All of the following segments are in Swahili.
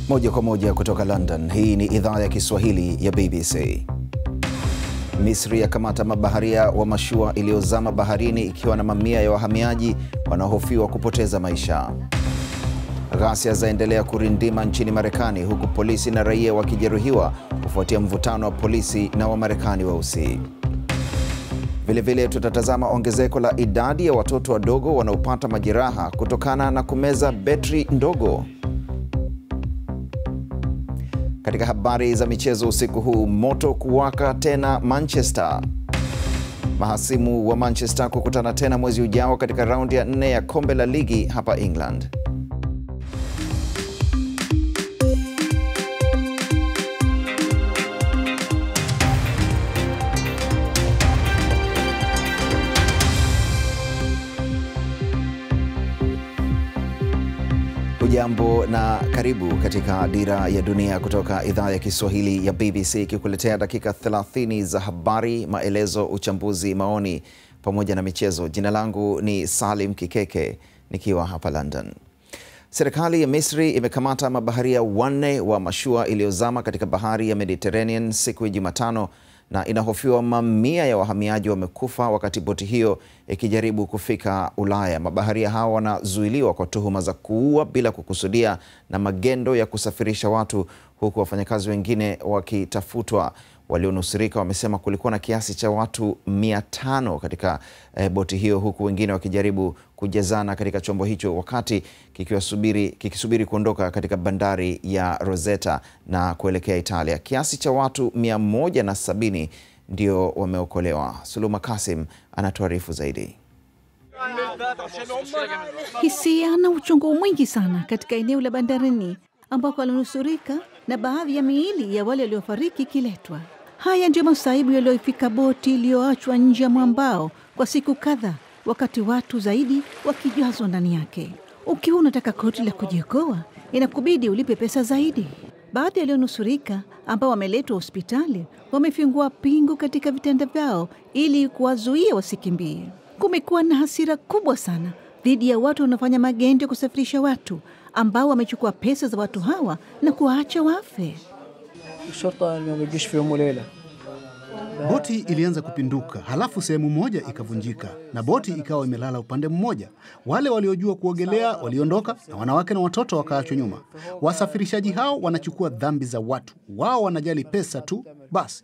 Moja kwa moja kutoka London, hii ni idhaa ya Kiswahili ya BBC. Misri yakamata mabaharia wa mashua iliyozama baharini ikiwa na mamia ya wahamiaji wanaohofiwa kupoteza maisha. Ghasia zaendelea kurindima nchini Marekani huku polisi na raia wakijeruhiwa kufuatia mvutano wa polisi na Wamarekani weusi. Vilevile tutatazama ongezeko la idadi ya watoto wadogo wanaopata majeraha kutokana na kumeza betri ndogo. Katika habari za michezo usiku huu, moto kuwaka tena Manchester. Mahasimu wa Manchester kukutana tena mwezi ujao katika raundi ya 4 ya kombe la ligi hapa England. Hujambo na karibu katika Dira ya Dunia kutoka idhaa ya Kiswahili ya BBC, ikikuletea dakika 30 za habari, maelezo, uchambuzi, maoni pamoja na michezo. Jina langu ni Salim Kikeke nikiwa hapa London. Serikali ya Misri imekamata mabaharia 4 wa mashua iliyozama katika bahari ya Mediterranean siku ya Jumatano, na inahofiwa mamia ya wahamiaji wamekufa wakati boti hiyo ikijaribu kufika Ulaya. Mabaharia hao wanazuiliwa kwa tuhuma za kuua bila kukusudia na magendo ya kusafirisha watu, huku wafanyakazi wengine wakitafutwa. Walionusurika wamesema kulikuwa na kiasi cha watu 500 katika boti hiyo, huku wengine wakijaribu kujazana katika chombo hicho wakati kikisubiri kuondoka katika bandari ya Rosetta na kuelekea Italia. Kiasi cha watu 170 ndio wameokolewa. Suluma Kasim anatuarifu zaidi. Hisia na uchungu mwingi sana katika eneo la bandarini ambako walinusurika na baadhi ya miili ya wale waliofariki kiletwa. Haya ndio masaibu yaliyoifika boti iliyoachwa nje ya mwambao kwa siku kadhaa, wakati watu zaidi wakijazwa ndani yake. Ukiwa unataka koti la kujiokoa, inakubidi ulipe pesa zaidi. Baadhi walionusurika ambao wameletwa hospitali wamefungua pingu katika vitanda vyao ili kuwazuia wasikimbie. Kumekuwa na hasira kubwa sana dhidi ya watu wanaofanya magendo ya kusafirisha watu ambao wamechukua pesa za watu hawa na kuwaacha wafe. Boti ilianza kupinduka, halafu sehemu moja ikavunjika na boti ikawa imelala upande mmoja. Wale waliojua kuogelea waliondoka na wanawake na watoto wakaachwa nyuma. Wasafirishaji hao wanachukua dhambi za watu. Wao wanajali pesa tu basi.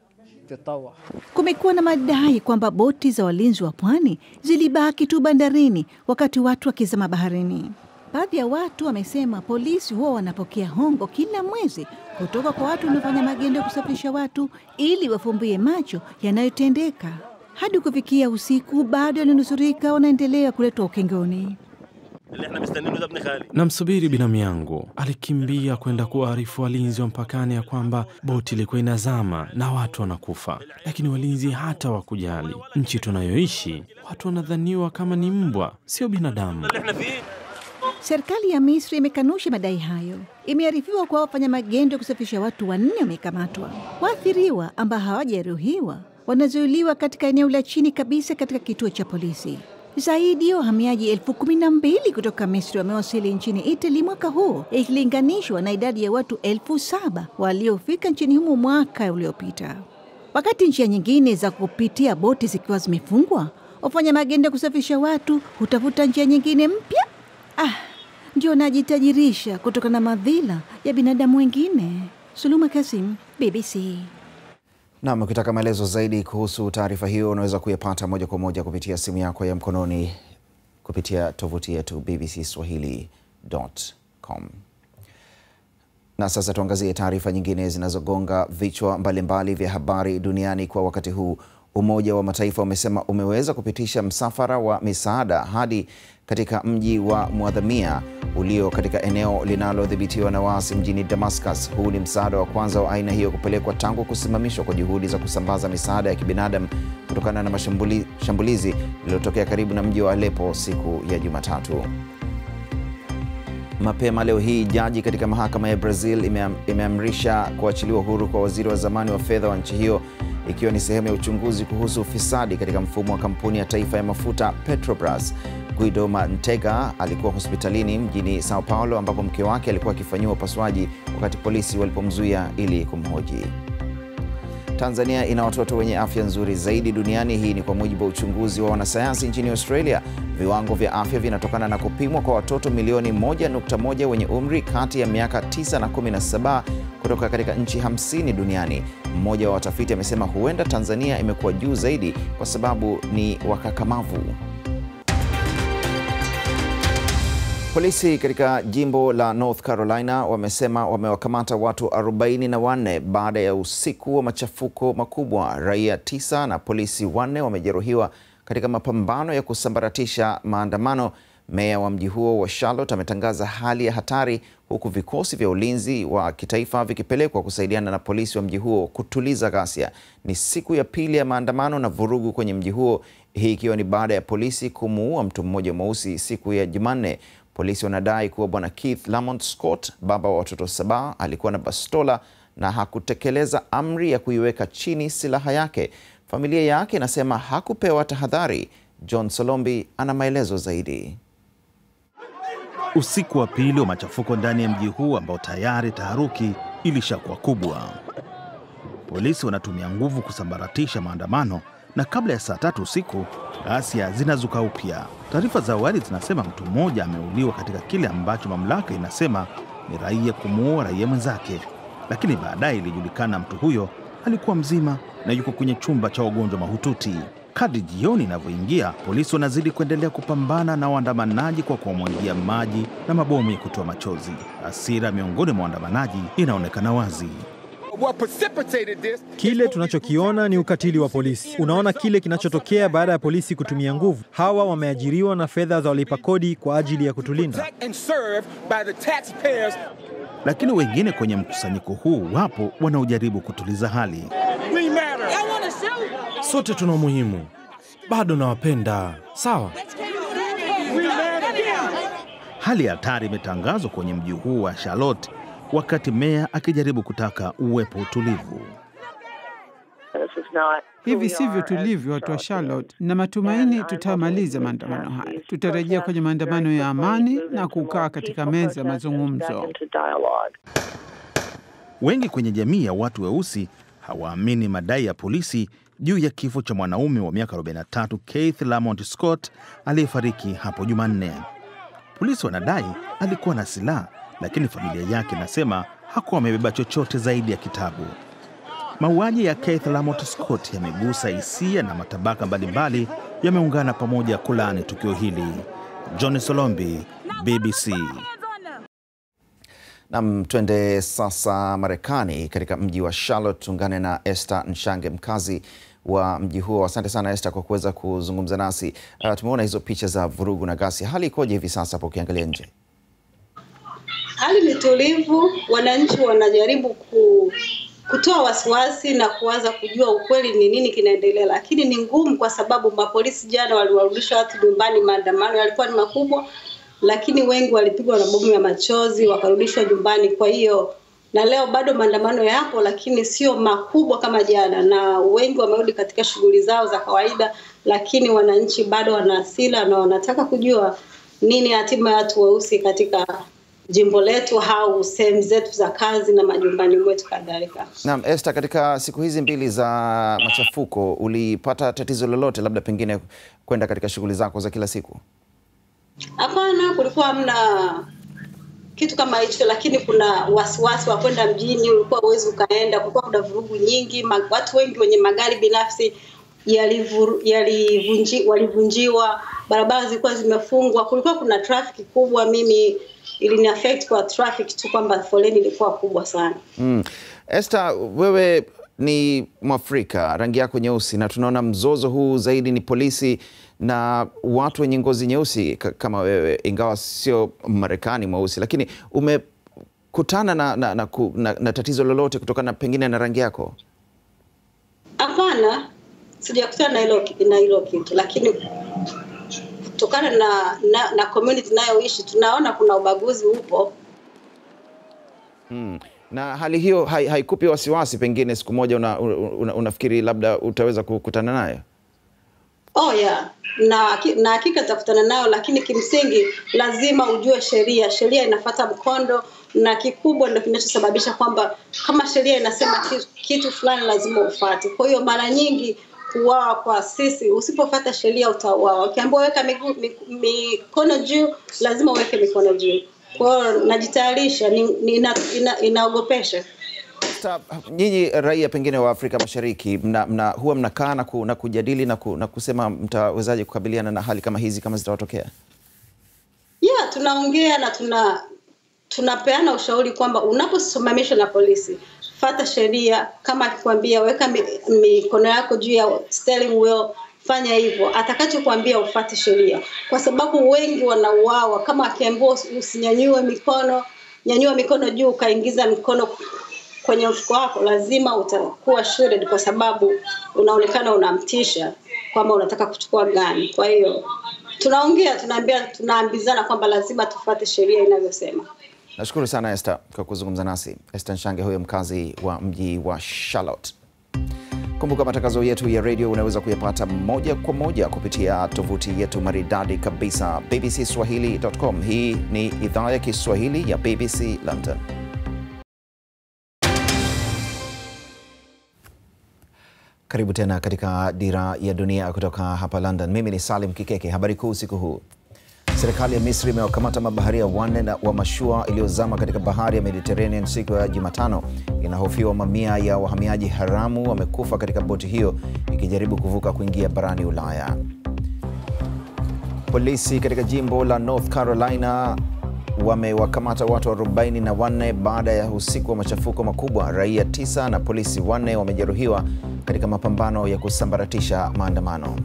Kumekuwa na madai kwamba boti za walinzi wa pwani zilibaki tu bandarini wakati watu wakizama baharini. Baadhi ya watu wamesema polisi huwa wanapokea hongo kila mwezi kutoka kwa watu wanaofanya magendo ya kusafirisha watu ili wafumbie macho yanayotendeka. Hadi kufikia usiku, bado walionusurika wanaendelea kuletwa ukingoni. Namsubiri binamu yangu, alikimbia kwenda kuarifu walinzi wa mpakani ya kwamba boti ilikuwa inazama na watu wanakufa, lakini walinzi hata wakujali. Nchi tunayoishi, watu wanadhaniwa kama ni mbwa, sio binadamu. Serikali ya Misri imekanusha madai hayo. Imearifiwa kwa wafanya magendo ya kusafirisha watu 4 wamekamatwa. Waathiriwa ambao hawajajeruhiwa wanazuiliwa katika eneo la chini kabisa katika kituo cha polisi. Zaidi ya wahamiaji 12,000 kutoka Misri wamewasili nchini Italy mwaka huu, ikilinganishwa na idadi ya watu 7,000 waliofika nchini humo mwaka uliopita. Wakati njia nyingine za kupitia boti zikiwa zimefungwa, wafanya magendo ya kusafirisha watu hutafuta njia nyingine mpya. Ndio najitajirisha kutokana na madhila ya binadamu wengine. Suluma Kasim, BBC. Na ukitaka maelezo zaidi kuhusu taarifa hiyo unaweza kuyapata moja kwa moja kupitia simu yako ya mkononi kupitia tovuti yetu bbcswahili.com. Na sasa tuangazie taarifa nyingine zinazogonga vichwa mbalimbali vya habari duniani kwa wakati huu. Umoja wa Mataifa umesema umeweza kupitisha msafara wa misaada hadi katika mji wa Mwadhamia ulio katika eneo linalodhibitiwa na waasi mjini Damascus. Huu ni msaada wa kwanza wa aina hiyo kupelekwa tangu kusimamishwa kwa juhudi za kusambaza misaada ya kibinadamu kutokana na shambulizi lililotokea karibu na mji wa Aleppo siku ya Jumatatu. Mapema leo hii, jaji katika mahakama ya Brazil imeamrisha kuachiliwa huru kwa waziri wa zamani wa fedha wa nchi hiyo, ikiwa ni sehemu ya uchunguzi kuhusu ufisadi katika mfumo wa kampuni ya taifa ya mafuta Petrobras. Guido Mantega alikuwa hospitalini mjini Sao Paulo ambapo mke wake alikuwa akifanyiwa upasuaji wakati polisi walipomzuia ili kumhoji. Tanzania ina watoto wenye afya nzuri zaidi duniani. Hii ni kwa mujibu wa uchunguzi wa wanasayansi nchini Australia. Viwango vya afya vinatokana na kupimwa kwa watoto milioni 1.1 wenye umri kati ya miaka 9 na 17 kutoka katika nchi 50 duniani. Mmoja wa watafiti amesema huenda Tanzania imekuwa juu zaidi kwa sababu ni wakakamavu. Polisi katika jimbo la North Carolina wamesema wamewakamata watu 44 baada ya usiku wa machafuko makubwa. Raia 9 na polisi 4 wamejeruhiwa katika mapambano ya kusambaratisha maandamano. Meya wa mji huo wa Charlotte ametangaza hali ya hatari huku vikosi vya ulinzi wa kitaifa vikipelekwa kusaidiana na polisi wa mji huo kutuliza ghasia. Ni siku ya pili ya maandamano na vurugu kwenye mji huo, hii ikiwa ni baada ya polisi kumuua mtu mmoja mweusi siku ya Jumanne. Polisi wanadai kuwa Bwana Keith Lamont Scott, baba wa watoto 7, alikuwa na bastola na hakutekeleza amri ya kuiweka chini silaha yake. Familia yake inasema hakupewa tahadhari. John Solombi ana maelezo zaidi. Usiku wa pili wa machafuko ndani ya mji huu ambao tayari taharuki ilishakuwa kubwa. Polisi wanatumia nguvu kusambaratisha maandamano na kabla ya saa 3 usiku ghasia zinazuka upya. Taarifa za awali zinasema mtu mmoja ameuliwa katika kile ambacho mamlaka inasema ni raia kumuua raia mwenzake, lakini baadaye ilijulikana mtu huyo alikuwa mzima na yuko kwenye chumba cha wagonjwa mahututi. Kadri jioni inavyoingia, polisi wanazidi kuendelea kupambana na waandamanaji kwa kuwamwagia maji na mabomu ya kutoa machozi. Hasira miongoni mwa waandamanaji inaonekana wazi. Kile tunachokiona ni ukatili wa polisi. Unaona kile kinachotokea baada ya polisi kutumia nguvu. Hawa wameajiriwa na fedha za walipa kodi kwa ajili ya kutulinda. Lakini wengine kwenye mkusanyiko huu wapo wanaojaribu kutuliza hali. Sote tuna umuhimu. Bado nawapenda. Sawa. Hali ya hatari imetangazwa kwenye mji huu wa Charlotte wakati meya akijaribu kutaka uwepo utulivu. Hivi sivyo tulivyo watu wa Charlotte, na matumaini tutamaliza maandamano haya. Tutarejea kwenye maandamano ya amani na kukaa katika meza ya mazungumzo. Wengi kwenye jamii ya watu weusi hawaamini madai ya polisi juu ya kifo cha mwanaume wa miaka 43 Keith Lamont Scott aliyefariki hapo Jumanne. Polisi wanadai alikuwa na silaha, lakini familia yake inasema hakuwa amebeba chochote zaidi ya kitabu. Mauaji ya Keith Lamont Scott yamegusa hisia na matabaka mbalimbali yameungana pamoja kulaani tukio hili. John Solombi, BBC. Twende sasa Marekani katika mji wa Charlotte. Tungane na Esther Nshange, mkazi wa mji huo. Asante sana Esther kwa kuweza kuzungumza nasi. Tumeona hizo picha za vurugu na ghasia. Hali ikoje hivi sasa hapo ukiangalia nje? Hali ni tulivu. Wananchi wanajaribu kutoa wasiwasi na kuanza kujua ukweli ni nini kinaendelea, lakini ni ngumu kwa sababu mapolisi jana waliwarudisha watu nyumbani. Maandamano yalikuwa ni makubwa, lakini wengi walipigwa na bomu ya machozi wakarudishwa nyumbani. Kwa hiyo na leo bado maandamano yapo, lakini sio makubwa kama jana, na wengi wamerudi katika shughuli zao za kawaida, lakini wananchi bado wana hasira na wanataka kujua nini hatima ya watu weusi katika jimbo letu au sehemu zetu za kazi na majumbani mwetu kadhalika. Naam, Esther, katika siku hizi mbili za machafuko ulipata tatizo lolote labda pengine kwenda katika shughuli zako za kila siku? Hapana, kulikuwa hamna kitu kama hicho, lakini kuna wasiwasi wa kwenda mjini, ulikuwa huwezi ukaenda, kulikuwa kuna vurugu nyingi, watu wengi wenye magari binafsi walivunjiwa, barabara zilikuwa zimefungwa, kulikuwa kuna traffic kubwa. Mimi ilini affect kwa traffic tu kwamba foleni ilikuwa kubwa sana. Esther, wewe ni Mwafrika, rangi yako nyeusi, na tunaona mzozo huu zaidi ni polisi na watu wenye ngozi nyeusi kama wewe, ingawa sio Marekani mweusi, lakini umekutana na tatizo lolote kutokana pengine na rangi yako? Hapana, sijakutana na hilo kitu, lakini kutokana na community nayoishi tunaona kuna ubaguzi upo. Na hali hiyo haikupi wasiwasi pengine siku moja unafikiri labda utaweza kukutana nayo? Oh yeah, na hakika tutakutana nao, lakini kimsingi lazima ujue sheria. Sheria inafuata mkondo, na kikubwa ndio kinachosababisha kwamba kama sheria inasema kitu fulani lazima ufuate. Kwa hiyo mara nyingi kuuawa kwa sisi, usipofuata sheria utauawa. Ukiambiwa weka mikono juu, lazima uweke mikono juu. Kwa hiyo najitayarisha, inaogopesha. Nyinyi raia pengine wa Afrika Mashariki huwa mnakaa na kujadili na kusema mtawezaje kukabiliana na hali kama hizi kama zitatokea? Yeah, tunaongea na tunapeana ushauri kwamba unaposimamishwa na polisi, fuata sheria. Kama akikwambia weka mikono yako juu ya steering wheel, fanya hivyo. Atakachokuambia ufuate sheria, kwa sababu wengi wanauawa. Kama akiambiwa usinyanyue mikono, nyanyua mikono juu, ukaingiza mikono kwenye mfuko wako, lazima utakuwa shredded, kwa sababu unaonekana unamtisha kwamba unataka kuchukua gani. Kwa hiyo tunaongea, tunaambizana kwamba lazima tufuate sheria inavyosema. Nashukuru sana Esther kwa kuzungumza nasi. Esther Nshange, huyo mkazi wa mji wa Charlotte. Kumbuka matangazo yetu ya radio unaweza kuyapata moja kwa moja kupitia tovuti yetu maridadi kabisa bbcswahili.com. Hii ni idhaa ya Kiswahili ya BBC London. Karibu tena katika Dira ya Dunia kutoka hapa London. Mimi ni Salim Kikeke. Habari kuu usiku huu. Serikali ya Misri imewakamata mabaharia 4 wa mashua iliyozama katika bahari ya Mediterranean siku ya Jumatano. Inahofiwa mamia ya wahamiaji haramu wamekufa katika boti hiyo ikijaribu kuvuka kuingia barani Ulaya. Polisi katika jimbo la North Carolina wamewakamata watu 44 baada ya usiku wa machafuko makubwa. Raia 9 na polisi 4 wamejeruhiwa katika mapambano ya kusambaratisha maandamano.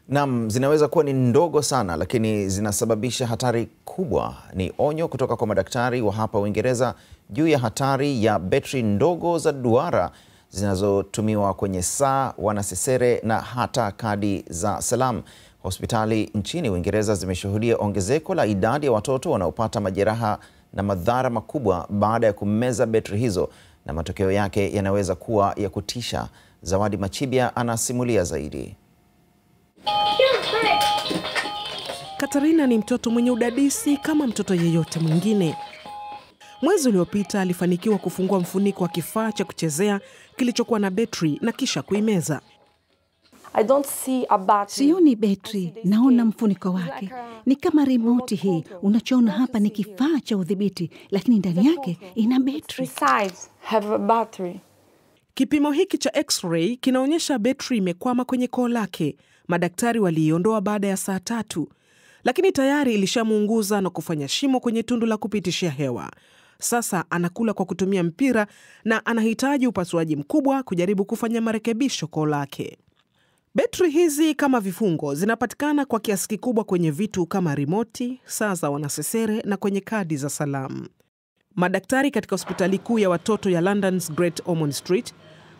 Naam, zinaweza kuwa ni ndogo sana lakini zinasababisha hatari kubwa. Ni onyo kutoka kwa madaktari wa hapa Uingereza juu ya hatari ya betri ndogo za duara zinazotumiwa kwenye saa, wanasesere na hata kadi za salamu. Hospitali nchini Uingereza zimeshuhudia ongezeko la idadi ya watoto wanaopata majeraha na madhara makubwa baada ya kumeza betri hizo, na matokeo yake yanaweza kuwa ya kutisha. Zawadi Machibia anasimulia zaidi. Katarina ni mtoto mwenye udadisi kama mtoto yeyote mwingine. Mwezi uliopita alifanikiwa kufungua mfuniko wa kifaa cha kuchezea kilichokuwa na betri na kisha kuimeza. Sioni betri, naona mfuniko wake. Ni kama remote hii. Unachoona hapa ni kifaa cha udhibiti, lakini ndani yake ina betri. Kipimo hiki cha X-ray kinaonyesha betri imekwama kwenye koo lake. Madaktari waliiondoa baada ya saa 3, lakini tayari ilishamuunguza na kufanya shimo kwenye tundu la kupitishia hewa. Sasa anakula kwa kutumia mpira na anahitaji upasuaji mkubwa kujaribu kufanya marekebisho koo lake. Betri hizi kama vifungo zinapatikana kwa kiasi kikubwa kwenye vitu kama rimoti, saa za wanasesere na kwenye kadi za salamu. Madaktari katika hospitali kuu ya watoto ya London's Great Ormond Street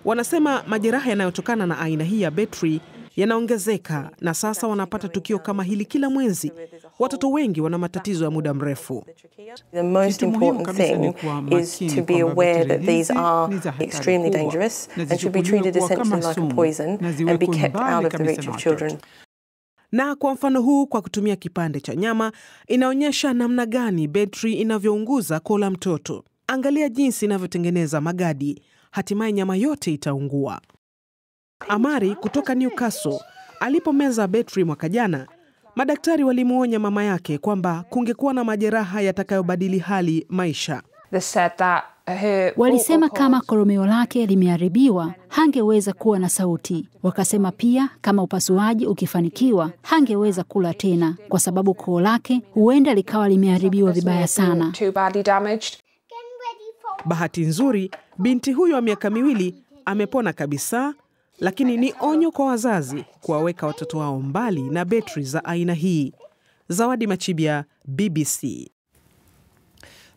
wanasema majeraha yanayotokana na aina hii ya betri yanaongezeka, na sasa wanapata tukio kama hili kila mwezi. Watoto wengi wana matatizo ya muda mrefu. The most important thing is to be aware that these are extremely dangerous and should be treated essentially like a poison and be kept out of the reach of children. Na kwa mfano huu, kwa kutumia kipande cha nyama, inaonyesha namna gani betri inavyounguza koo la mtoto. Angalia jinsi inavyotengeneza magadi. Hatimaye nyama yote itaungua. Amari kutoka Newcastle alipomeza betri mwaka jana, madaktari walimuonya mama yake kwamba kungekuwa na majeraha yatakayobadili hali maisha. Walisema kama koromeo lake limeharibiwa, hangeweza kuwa na sauti. Wakasema pia kama upasuaji ukifanikiwa, hangeweza kula tena kwa sababu koo lake huenda likawa limeharibiwa vibaya sana. Bahati nzuri, binti huyo wa miaka 2 amepona kabisa, lakini ni onyo kwa wazazi kuwaweka watoto wao mbali na betri za aina hii. Zawadi Machibia, BBC.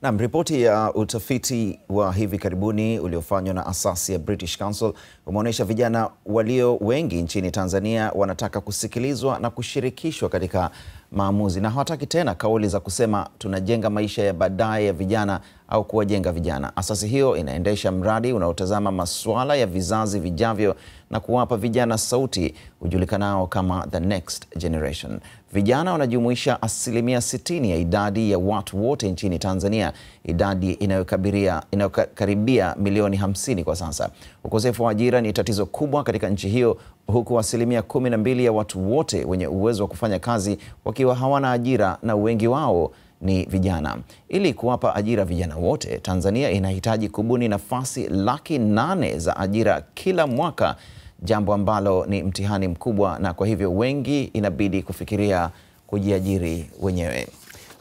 Na ripoti ya utafiti wa hivi karibuni uliofanywa na asasi ya British Council umeonyesha vijana walio wengi nchini Tanzania wanataka kusikilizwa na kushirikishwa katika maamuzi, na hawataki tena kauli za kusema tunajenga maisha ya baadaye ya vijana au kuwajenga vijana. Asasi hiyo inaendesha mradi unaotazama masuala ya vizazi vijavyo na kuwapa vijana sauti, ujulikanao kama The Next Generation. Vijana wanajumuisha 60% ya idadi ya watu wote nchini Tanzania, idadi inayokaribia milioni 50 kwa sasa. Ukosefu wa ajira ni tatizo kubwa katika nchi hiyo, huku 12% ya watu wote wenye uwezo wa kufanya kazi wakiwa hawana ajira, na wengi wao ni vijana. Ili kuwapa ajira vijana wote, Tanzania inahitaji kubuni nafasi 800,000 za ajira kila mwaka, jambo ambalo ni mtihani mkubwa, na kwa hivyo wengi inabidi kufikiria kujiajiri wenyewe.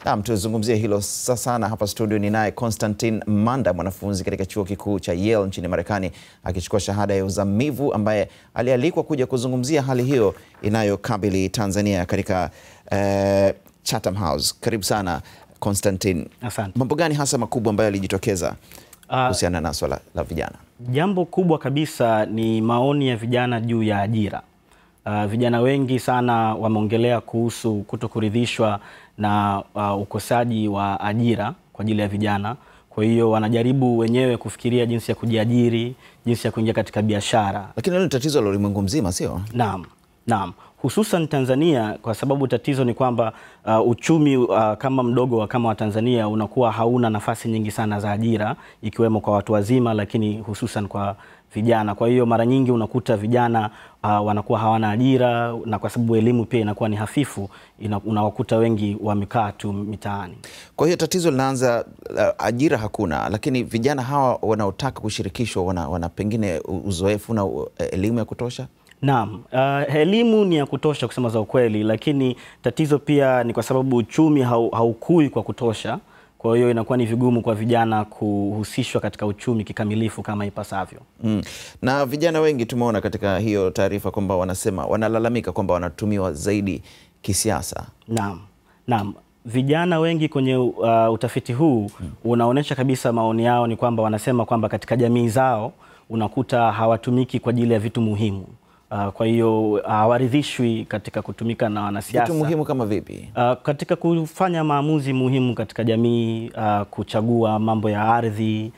Naam, tuzungumzie hilo sasa, na hapa studio ni naye Constantine Manda, mwanafunzi katika chuo kikuu cha Yale nchini Marekani, akichukua shahada ya uzamivu, ambaye alialikwa kuja kuzungumzia hali hiyo inayokabili Tanzania katika Chatham House. Karibu sana Constantine. Asante. Mambo gani hasa makubwa ambayo yalijitokeza kuhusiana na swala la vijana? Jambo kubwa kabisa ni maoni ya vijana juu ya ajira. Vijana wengi sana wameongelea kuhusu kutokuridhishwa na ukosaji wa ajira kwa ajili ya vijana. Kwa hiyo wanajaribu wenyewe kufikiria jinsi ya kujiajiri, jinsi ya kuingia katika biashara. Lakini hilo ni tatizo la ulimwengu mzima, sio? Naam. Naam. Hususan Tanzania, kwa sababu tatizo ni kwamba uchumi kama mdogo kama wa Tanzania unakuwa hauna nafasi nyingi sana za ajira, ikiwemo kwa watu wazima, lakini hususan kwa vijana. Kwa hiyo mara nyingi unakuta vijana wanakuwa hawana ajira, na kwa sababu elimu pia inakuwa ni hafifu, unawakuta wengi wamekaa tu mitaani. Kwa hiyo tatizo linaanza, ajira hakuna, lakini vijana hawa wanaotaka kushirikishwa wana pengine uzoefu na elimu ya kutosha? Naam, elimu ni ya kutosha kusema za ukweli, lakini tatizo pia ni kwa sababu uchumi haukui kwa kutosha. Kwa hiyo inakuwa ni vigumu kwa vijana kuhusishwa katika uchumi kikamilifu kama ipasavyo. Na vijana wengi tumeona katika hiyo taarifa kwamba wanalalamika kwamba wanatumiwa zaidi kisiasa. Naam. Naam. Vijana wengi kwenye utafiti huu unaonesha kabisa, maoni yao ni kwamba wanasema kwamba katika jamii zao unakuta hawatumiki kwa ajili ya vitu muhimu. Kwa hiyo hawaridhishwi katika kutumika na wanasiasa. Vitu muhimu kama vipi? Katika kufanya maamuzi muhimu katika jamii, kuchagua mambo ya ardhi,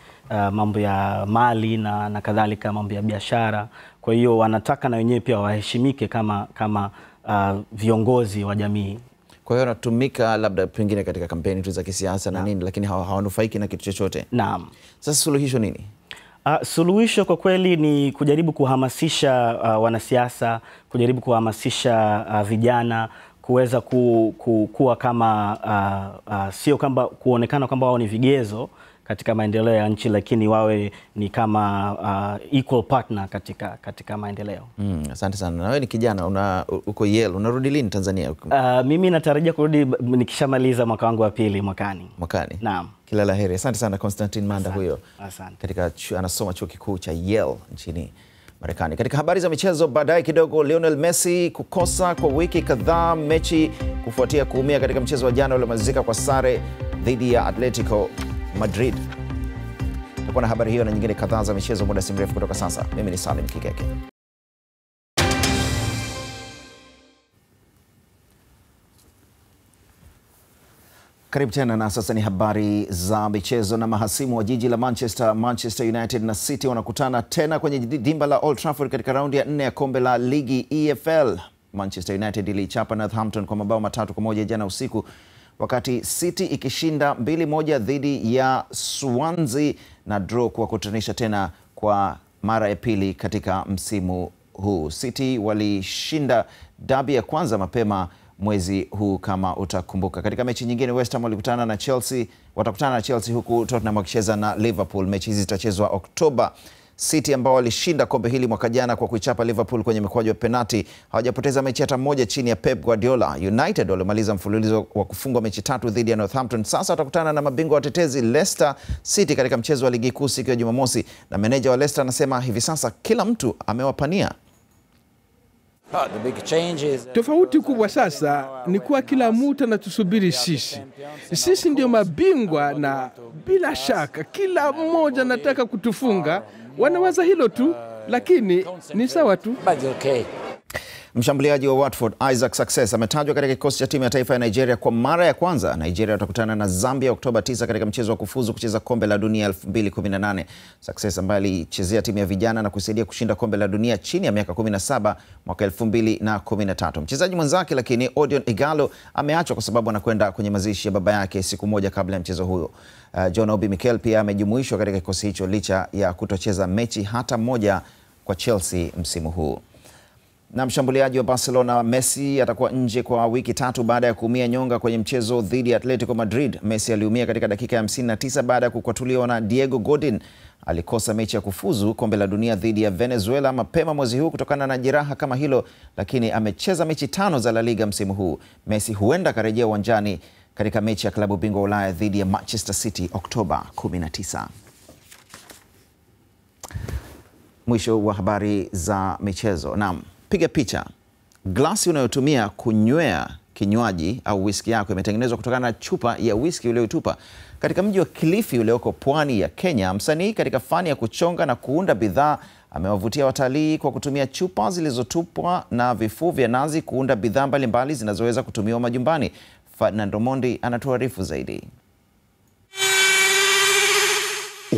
mambo ya mali na kadhalika, mambo ya biashara. Kwa hiyo wanataka na wenyewe pia waheshimike kama viongozi wa jamii. Kwa hiyo wanatumika labda pengine katika kampeni tu za kisiasa na nini, lakini hawanufaiki na kitu chochote. Naam. Sasa suluhisho nini? Suluhisho kwa kweli ni kujaribu kuhamasisha wanasiasa, kujaribu kuhamasisha vijana kuweza kuwa kama sio kwamba kuonekana kwamba wao ni vigezo katika maendeleo ya nchi, lakini wawe ni kama equal partner katika maendeleo. Asante sana. Na wewe ni kijana, uko Yale, unarudi lini Tanzania? Mimi natarajia kurudi nikishamaliza mwaka wangu wa pili mwakani. Mwakani? Naam. Kila la heri. Asante sana Constantine Manda. Huyo. Asante. Anasoma chuo kikuu cha Yale nchini Marekani. Katika habari za michezo baadaye kidogo, Lionel Messi kukosa kwa wiki kadhaa mechi kufuatia kuumia katika mchezo wa jana uliomalizika kwa sare dhidi ya Atletico Madrid. Tutakuwa na habari hiyo na nyingine kadhaa za michezo muda si mrefu kutoka sasa. Mimi ni Salim Kikeke. Karibu tena, na sasa ni habari za michezo. Na mahasimu wa jiji la Manchester United na City wanakutana tena kwenye dimba la Old Trafford katika raundi ya 4 ya kombe la ligi EFL. Manchester United ilichapa Northampton kwa mabao 3-1 jana usiku, wakati City ikishinda 2-1 dhidi ya Swansea na draw kuwakutanisha tena kwa mara ya pili katika msimu huu. City walishinda dabi ya kwanza mapema mwezi huu kama utakumbuka. Katika mechi nyingine, West Ham watakutana na Chelsea huku Tottenham wakicheza na Liverpool. Mechi hizi zitachezwa Oktoba. City ambao walishinda kombe hili mwaka jana kwa kuichapa Liverpool kwenye mikwaju ya penalti hawajapoteza mechi hata moja chini ya Pep Guardiola. United walimaliza mfululizo wa kufungwa mechi 3 dhidi ya Northampton. Sasa watakutana na mabingwa watetezi Leicester City katika mchezo wa ligi kuu siku ya Jumamosi, na meneja wa Leicester anasema hivi sasa kila mtu amewapania. Tofauti kubwa sasa ni kuwa kila mtu anatusubiri sisi. Sisi ndio mabingwa, na bila shaka kila mmoja anataka kutufunga. Wanawaza hilo tu, lakini ni sawa tu. Mshambuliaji wa Watford Isaac Success ametajwa katika kikosi cha timu ya taifa ya Nigeria kwa mara ya kwanza. Nigeria watakutana na Zambia Oktoba 9 katika mchezo wa kufuzu kucheza kombe la dunia 2018. Success ambaye alichezea timu ya vijana na kusaidia kushinda kombe la dunia chini ya miaka 17 mwaka 2013. Mchezaji mwenzake lakini Odion Igalo ameachwa kwa sababu anakwenda kwenye mazishi ya baba yake siku moja kabla ya mchezo huo. John Obi Mikel pia amejumuishwa katika kikosi hicho licha ya kutocheza mechi hata moja kwa Chelsea msimu huu. Na mshambuliaji wa Barcelona Messi atakuwa nje kwa wiki 3 baada ya kuumia nyonga kwenye mchezo dhidi ya Atletico Madrid. Messi aliumia katika dakika ya 59 baada ya kukwatuliwa na Diego Godin. Alikosa mechi ya kufuzu kombe la dunia dhidi ya Venezuela mapema mwezi huu kutokana na jeraha kama hilo, lakini amecheza mechi 5 za La Liga msimu huu. Messi huenda karejea uwanjani katika mechi ya klabu bingwa Ulaya dhidi ya Manchester City Oktoba 19. Mwisho wa habari za michezo. Naam, piga picha. Glasi unayotumia kunywea kinywaji au whisky yako imetengenezwa kutokana na chupa ya whisky uliyotupa. Katika mji wa Kilifi ulioko pwani ya Kenya, msanii katika fani ya kuchonga na kuunda bidhaa amewavutia watalii kwa kutumia chupa zilizotupwa na vifuu vya nazi kuunda bidhaa mbalimbali zinazoweza kutumiwa majumbani. Fernando Mondi anatuarifu zaidi.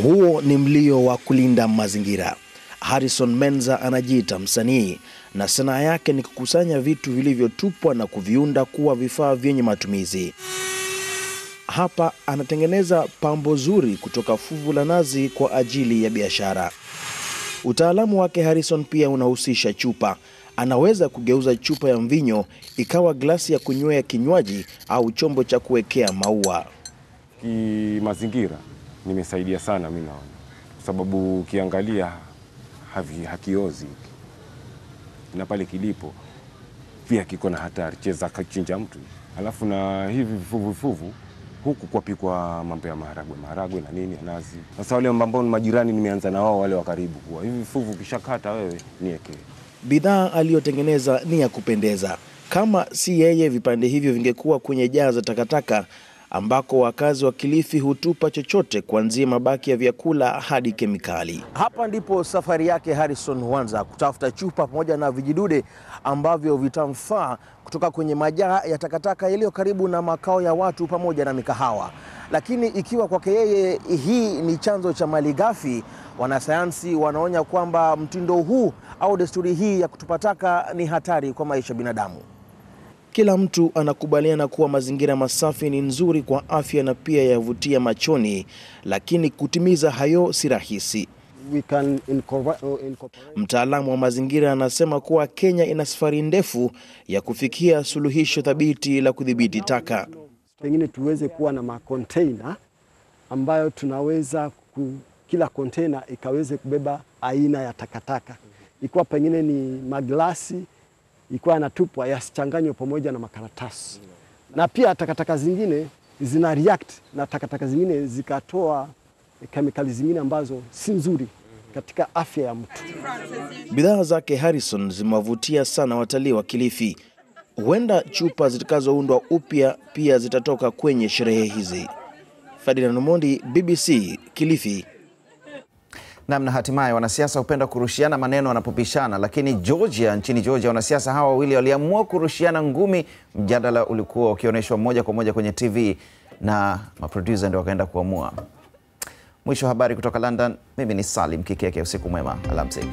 Huo ni mlio wa kulinda mazingira. Harrison Menza anajiita msanii na sanaa yake ni kukusanya vitu vilivyotupwa na kuviunda kuwa vifaa vyenye matumizi. Hapa anatengeneza pambo zuri kutoka fuvu la nazi kwa ajili ya biashara. Utaalamu wake Harrison pia unahusisha chupa. Anaweza kugeuza chupa ya mvinyo ikawa glasi ya kunywea kinywaji au chombo cha kuwekea maua. Mazingira nimesaidia sana mimi naona. Kwa sababu ukiangalia hakiozi. Na pale kilipo pia kiko na hatari, cheza kachinja mtu. Alafu na hivi vifuvu huku kwa pikwa mambo ya maharagwe na nini ya nazi. Sasa wale ambao majirani nimeanza na wao wale wa karibu kwa hivi vifuvu kishakata wewe nieke. Bidhaa aliyotengeneza ni ya kupendeza. Kama si yeye, vipande hivyo vingekuwa kwenye jaa za takataka ambako wakazi wa Kilifi hutupa chochote kuanzia mabaki ya vyakula hadi kemikali. Hapa ndipo safari yake Harrison huanza kutafuta chupa pamoja na vijidude ambavyo vitamfaa kutoka kwenye majaa ya takataka yaliyo karibu na makao ya watu pamoja na mikahawa. Lakini ikiwa kwake yeye hii ni chanzo cha malighafi, wanasayansi wanaonya kwamba mtindo huu au desturi hii ya kutupa taka ni hatari kwa maisha ya binadamu. Kila mtu anakubaliana kuwa mazingira masafi ni nzuri kwa afya na pia yavutia machoni, lakini kutimiza hayo si rahisi. Mtaalamu wa mazingira anasema kuwa Kenya ina safari ndefu ya kufikia suluhisho thabiti la kudhibiti taka. Pengine tuweze kuwa na makonteina ambayo tunaweza kila container ikaweze kubeba aina ya takataka. Ikiwa pengine ni maglasi, ikiwa yanatupwa yasichanganywe pamoja na makaratasi. Na pia takataka zingine zina react na takataka zingine zikatoa kemikali zingine ambazo si nzuri katika afya ya mtu. Bidhaa zake Harrison zimewavutia sana watalii wa Kilifi. Huenda chupa zitakazoundwa upya pia zitatoka kwenye sherehe hizi. Ferdinand Mondi, BBC, Kilifi. Na hatimaye wanasiasa hupenda kurushiana maneno wanapopishana, lakini nchini Georgia wanasiasa hawa wawili waliamua kurushiana ngumi. Mjadala ulikuwa ukionyeshwa moja kwa moja kwenye TV na maproducer ndio wakaenda kuamua. Mwisho habari kutoka London, mimi ni Salim Kikeke, usiku mwema, alamsiki.